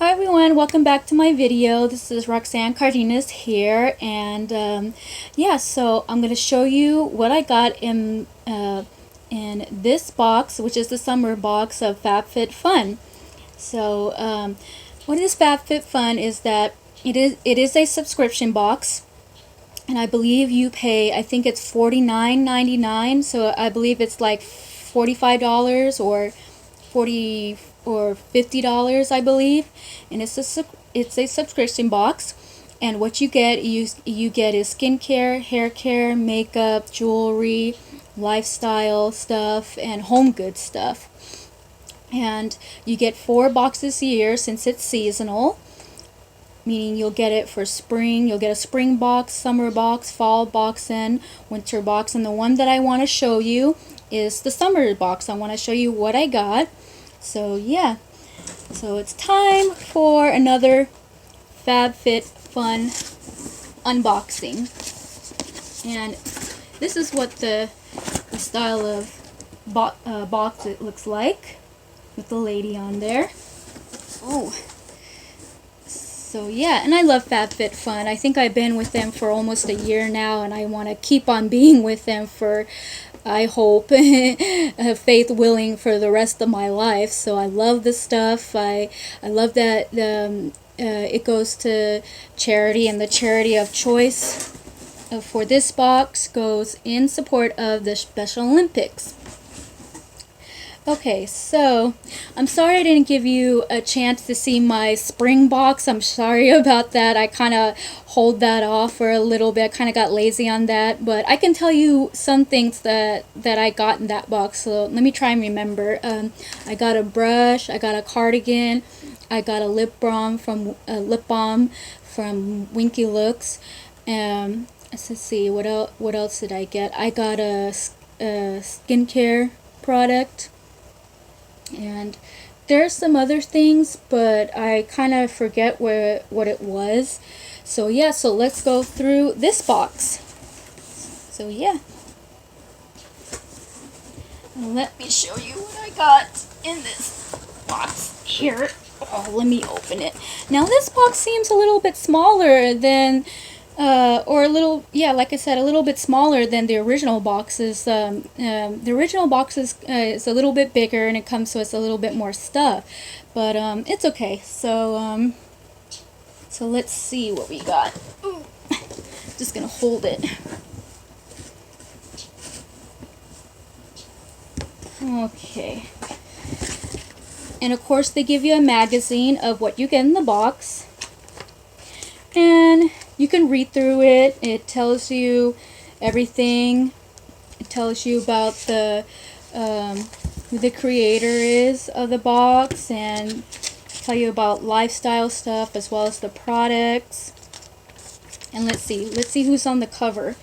Hi everyone, welcome back to my video. This is Roxanne Cardenas here, and yeah, so I'm going to show you what I got in this box, which is the summer box of FabFitFun. So what is FabFitFun is that it is a subscription box, and I believe you pay, I think it's $49.99, so I believe it's like $45 or $50, I believe, and it's a subscription box. And what you get is skincare, hair care, makeup, jewelry, lifestyle stuff, and home goods stuff. And you get 4 boxes a year since it's seasonal, meaning you'll get it for spring. You'll get a spring box, summer box, fall box, and winter box. And the one that I want to show you is the summer box. I want to show you what I got. So yeah, so it's time for another FabFitFun unboxing, and this is what the style of box it looks like, with the lady on there. Oh, so yeah, and I love FabFitFun. I think I've been with them for almost a year now, and I want to keep on being with them for, I hope, faith willing, for the rest of my life. So I love this stuff. I love that it goes to charity, and the charity of choice for this box goes in support of the Special Olympics. Okay, so I'm sorry I didn't give you a chance to see my spring box. I'm sorry about that. I kind of hold that off for a little bit. I kind of got lazy on that, but I can tell you some things that I got in that box. So let me try and remember. I got a brush, I got a cardigan, I got a lip balm from Winky Looks. Let's see, what else did I get? I got a skincare product. And there's some other things, but I kind of forget what it was. So yeah, so let's go through this box. So yeah, and let me show you what I got in this box here. Oh, let me open it. Now this box seems a little bit smaller than or a little, yeah, like I said, a little bit smaller than the original boxes. The original boxes is a little bit bigger, and it comes with a little bit more stuff, but it's okay. So so let's see what we got. Ooh. Just gonna hold it. Okay. And of course they give you a magazine of what you get in the box, and you can read through it. It tells you everything. It tells you about who the creator is of the box, and tell you about lifestyle stuff as well as the products. And let's see who's on the cover.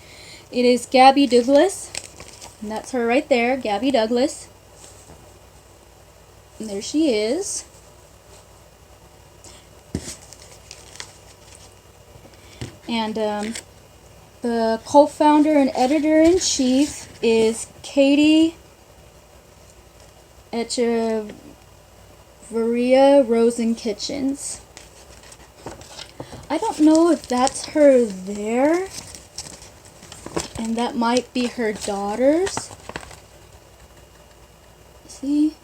It is Gabby Douglas, and that's her right there, Gabby Douglas. And there she is. And the co-founder and editor-in-chief is Katie Echevarria Rosen Kitchens. I don't know if that's her there, and that might be her daughter's. See?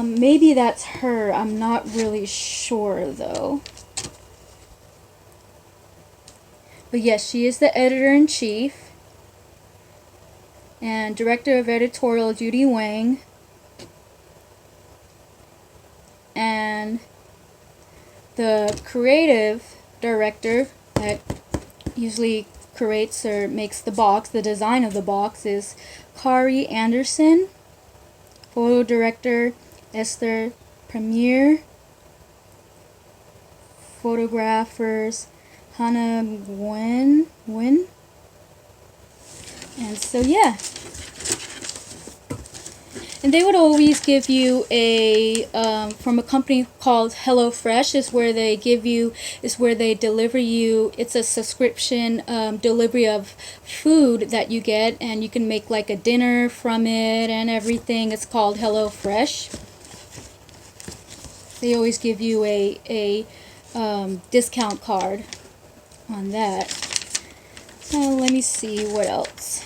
Maybe that's her. I'm not really sure though. But yes, she is the editor-in-chief, and director of editorial Judy Wang, and the creative director that usually creates or makes the box, the design of the box, is Kari Anderson. Photo director Esther Premier. Photographers Hannah Nguyen. And so yeah, and they would always give you a from a company called HelloFresh is where they deliver you. It's a subscription delivery of food that you get, and you can make like a dinner from it and everything. It's called HelloFresh. They always give you a discount card on that. Let me see what else.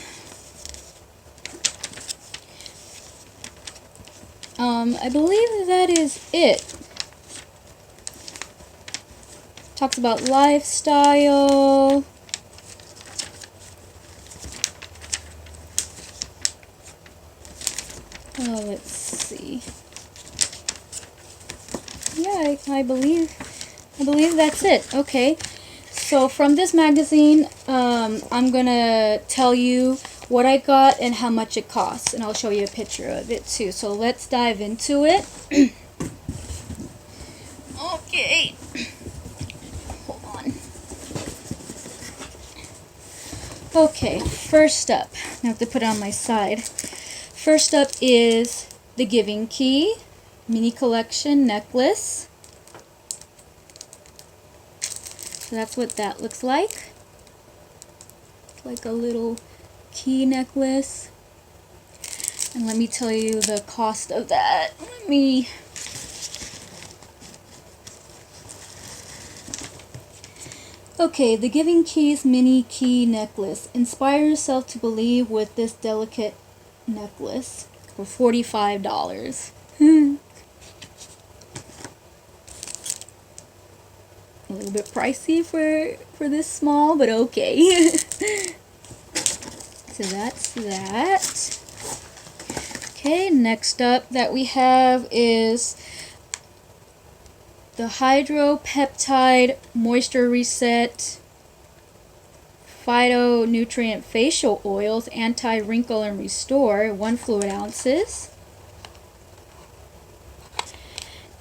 I believe that is it. Talks about lifestyle. Oh, let's see. Yeah, I believe that's it. Okay. So from this magazine, I'm gonna tell you what I got and how much it costs, and I'll show you a picture of it too. So let's dive into it. Okay. Hold on. Okay, first up, I have to put it on my side. First up is the Giving Key Mini Collection Necklace. So that's what that looks like. It's like a little key necklace. And let me tell you the cost of that. Okay, the Giving Keys Mini Key Necklace. Inspire yourself to believe with this delicate necklace for $45. A little bit pricey for this small, but okay. So that's that. Okay, next up that we have is the Hydropeptide Moisture Reset Phytonutrient Facial Oils Anti-Wrinkle and Restore 1 fluid ounces.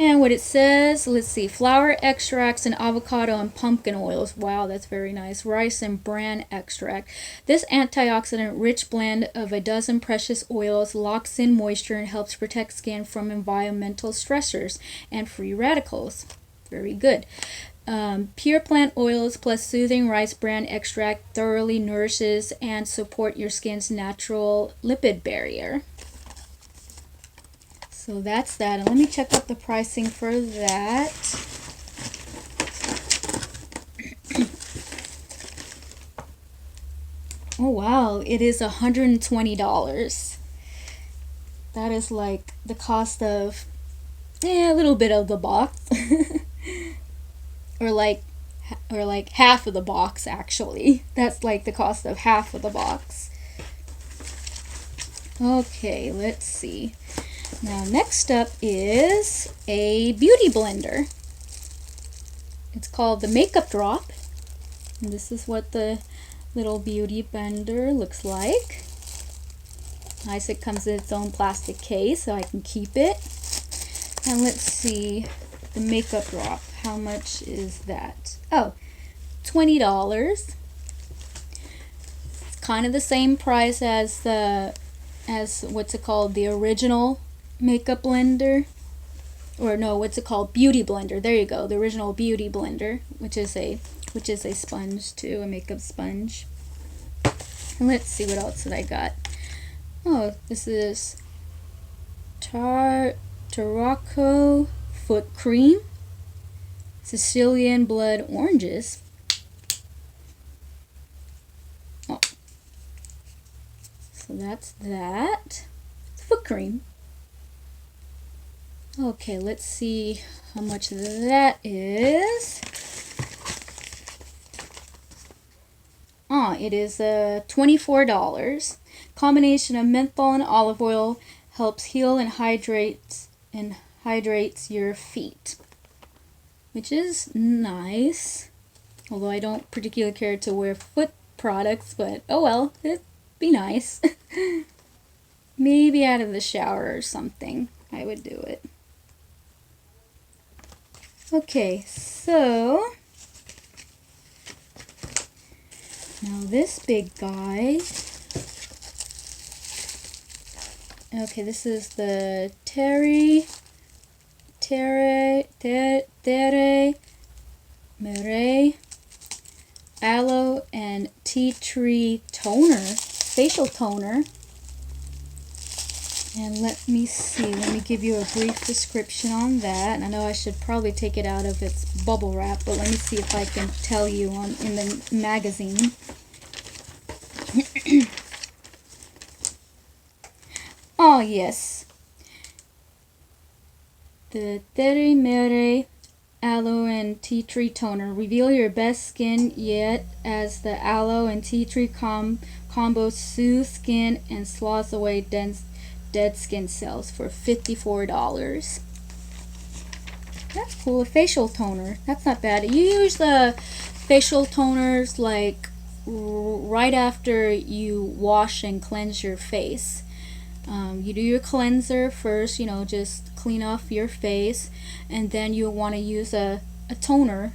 And what it says, let's see, flower extracts and avocado and pumpkin oils. Wow, that's very nice. Rice and bran extract. This antioxidant-rich blend of a dozen precious oils locks in moisture and helps protect skin from environmental stressors and free radicals. Very good. Pure plant oils plus soothing rice bran extract thoroughly nourishes and support your skin's natural lipid barrier. So that's that. And let me check out the pricing for that. Oh wow, it is $120. That is like the cost of a little bit of the box. or like half of the box actually. That's like the cost of half of the box. Okay, let's see. Now next up is a beauty blender. It's called the Makeup Drop. And this is what the little beauty blender looks like. Nice, it comes in its own plastic case so I can keep it. And let's see, the Makeup Drop, how much is that? Oh, $20. It's kind of the same price as what's it called, the original makeup blender, or no, what's it called, beauty blender. There you go, the original beauty blender, which is a sponge too, a makeup sponge. And let's see what else that I got. Oh, this is Tarte foot cream, Sicilian blood oranges. Oh, so that's that. Foot cream. Okay, let's see how much that is. It is $24. Combination of menthol and olive oil helps heal and hydrates your feet, which is nice. Although I don't particularly care to wear foot products, but oh well, it'd be nice. Maybe out of the shower or something, I would do it. Okay, so now this big guy. Okay, this is the Tarte Mere Aloe and Tea Tree Toner, facial toner. And let me see, let me give you a brief description on that. And I know I should probably take it out of its bubble wrap, but let me see if I can tell you in the magazine. Oh yes, the Tere Mere Aloe and Tea Tree Toner. Reveal your best skin yet as the aloe and tea tree combo soothes skin and swats away dead skin cells for $54. That's cool. A facial toner. That's not bad. You use the facial toners like right after you wash and cleanse your face. You do your cleanser first, you know, just clean off your face, and then you want to use a toner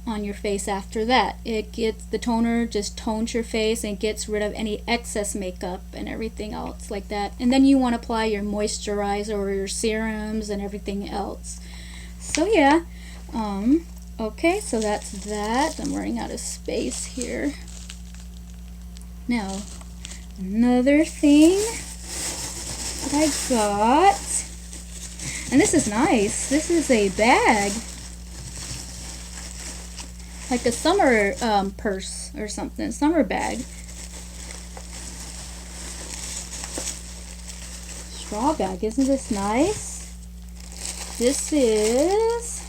on your face after that. The toner just tones your face and gets rid of any excess makeup and everything else like that. And then you want to apply your moisturizer or your serums and everything else. So yeah, okay, so that's that. I'm running out of space here. Now, another thing I got, and this is nice. This is a bag, like a summer purse or something, summer bag. Straw bag, isn't this nice? This is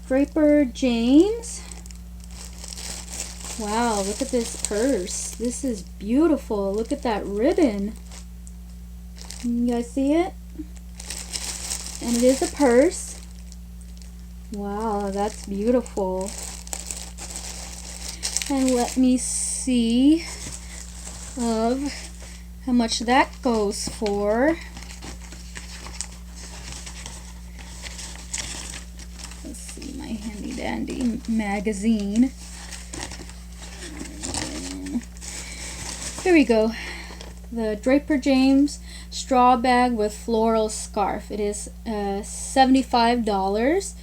Draper James. Wow, look at this purse. This is beautiful. Look at that ribbon. You guys see it? And it is a purse. Wow, that's beautiful. And let me see of how much that goes for. Let's see, my handy dandy magazine. Here we go. The Draper James straw bag with floral scarf. It is $75.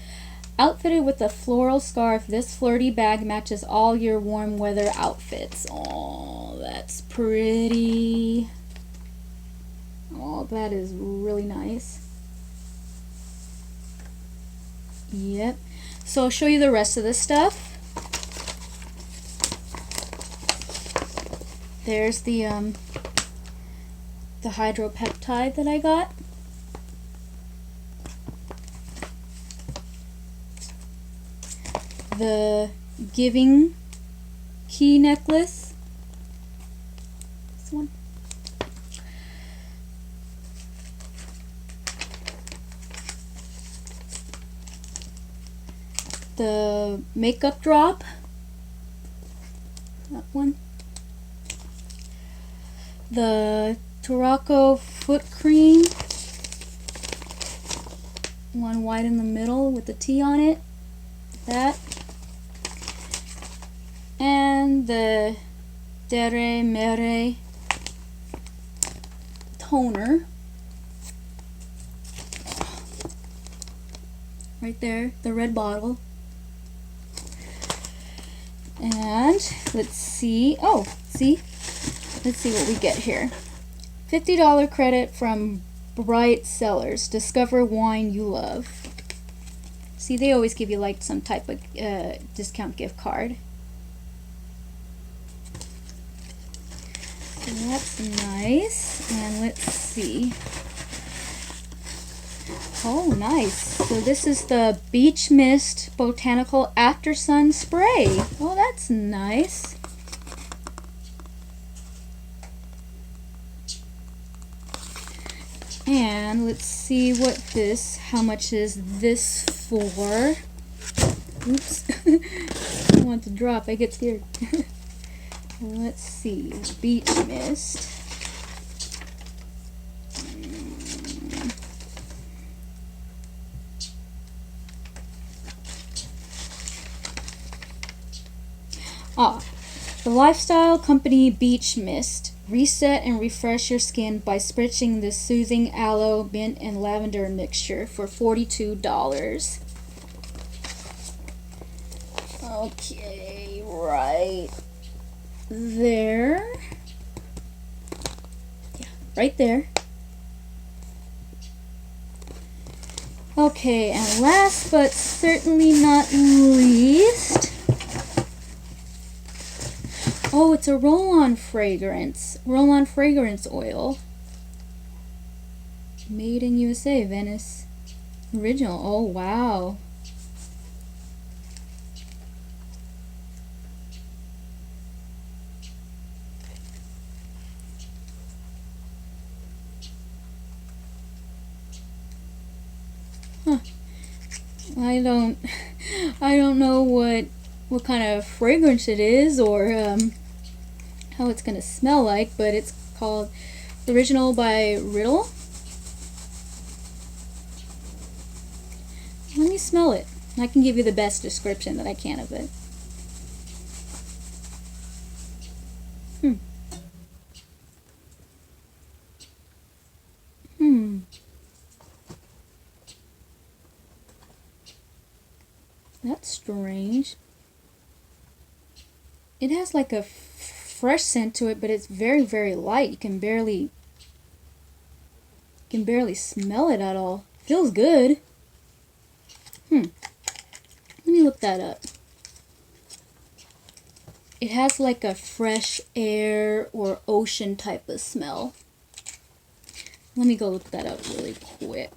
Outfitted with a floral scarf, this flirty bag matches all your warm weather outfits. Oh, that's pretty. Oh, that is really nice. Yep. So I'll show you the rest of the stuff. There's the hydropeptide that I got. The giving key necklace. This one. The makeup drop. That one. The Tarte foot cream. One white in the middle with the T on it. That. And the Tere Mere toner. Right there, the red bottle. And let's see. Oh, see? Let's see what we get here. $50 credit from Bright Cellars. Discover wine you love. See, they always give you like some type of discount gift card. So that's nice. And let's see. Oh, nice. So this is the Beach Mist Botanical After Sun Spray. Oh, that's nice. And let's see how much is this for. Oops. I don't want to drop, I get scared. Let's see, Beach Mist. The lifestyle company Beach Mist. Reset and refresh your skin by spritzing the soothing aloe, mint, and lavender mixture for $42. Okay, right there. Yeah, right there. Okay, and last but certainly not least, oh, it's a roll-on fragrance oil. Made in USA, Venice original. Oh, wow. Huh. I don't know what kind of fragrance it is, or how it's gonna smell like, but it's called Original by Riddle. Let me smell it. I can give you the best description that I can of it. That's strange. It has like a fresh scent to it, but it's very, very light. You can barely smell it at all. Feels good. Let me look that up. It has like a fresh air or ocean type of smell. Let me go look that up really quick.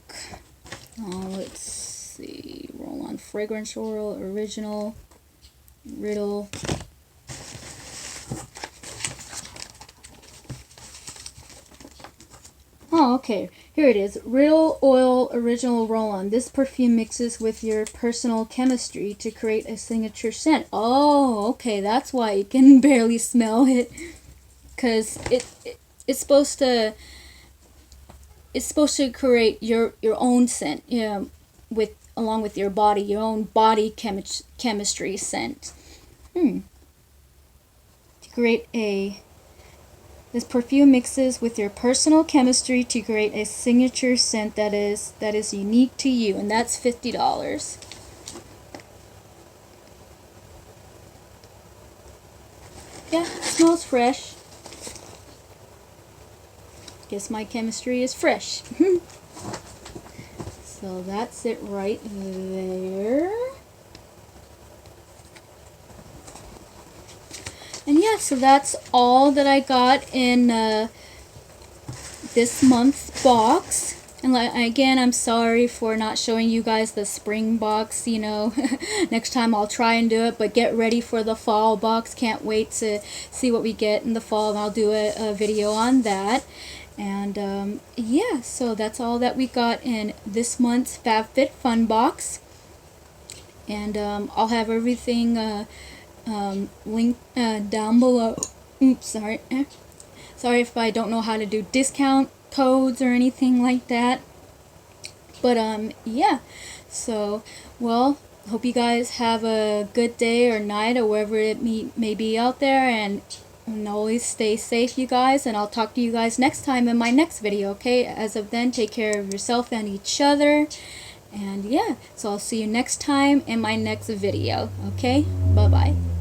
Let's see. Roll-on fragrance oil, original, Riddle. Oh, okay. Here it is. Riddle Oil Original Roll-On. This perfume mixes with your personal chemistry to create a signature scent. Oh, okay. That's why you can barely smell it. Because it's supposed to create your own scent, along with your body, your own body chemistry scent. To create this perfume mixes with your personal chemistry to create a signature scent that is unique to you, and that's $50. Yeah, it smells fresh. Guess my chemistry is fresh. So that's it right there. And yeah, so that's all that I got in this month's box. And again, I'm sorry for not showing you guys the spring box, next time I'll try and do it, but get ready for the fall box. Can't wait to see what we get in the fall, and I'll do a video on that. And yeah, so that's all that we got in this month's FabFitFun box. And I'll have everything linked down below. Oops, sorry. Sorry if I don't know how to do discount codes or anything like that. But yeah, so, well, hope you guys have a good day or night or wherever it may be out there, and always stay safe, you guys, and I'll talk to you guys next time in my next video, okay? As of then, take care of yourself and each other, and yeah, so I'll see you next time in my next video, okay? Bye-bye.